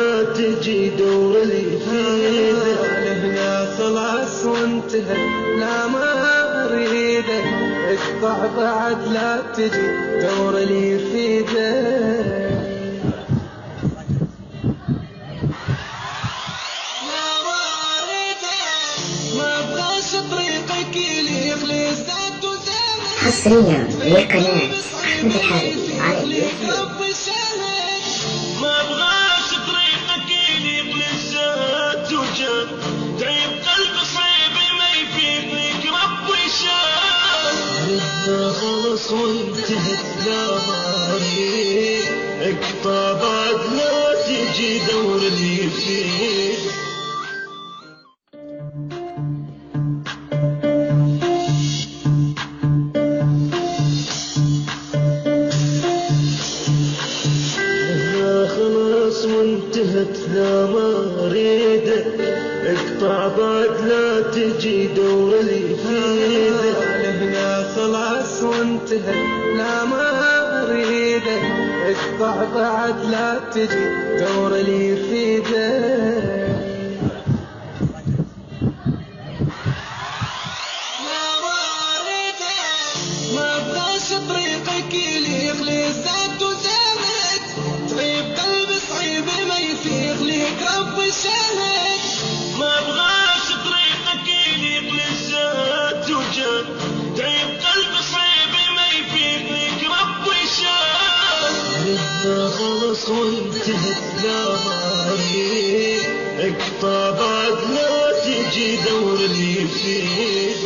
لا تجي دور اللي يفيدك. لهنا خلاص وانتهى لا ما اريدك، اقطع بعد لا تجي دور اللي يفيدك. حصريا لقناة أحمد الحارثي على اليوتيوب. ما ابغاش طريقك يليق للذات وجان، تعيب قلب صعيب ما يفيدك ربي شان. ردنا خلص وانتهت لا ماري، اقطع بعد لا تجي دور اللي يفيد. وانتهت لا ما اريدك، اقطع بعد لا تجي دور اللي يفيدك. لهنا خلاص وانتهت لا ما اريدك، اقطع بعد لا تجي دور اللي يفيدك. ما ابغاش طريقك يليق للذات وزانت، تعيب قلب صعيب ما يفيق ليك ربي شاهد. ما ابغاش طريقك يليق للذات وجان، تعيب قلب صعيب ما يفيق ليك ربي شاهد. ردنا خلص وانتهت لا ماري، اقطع بعد لا تجي دور اللي يفيد.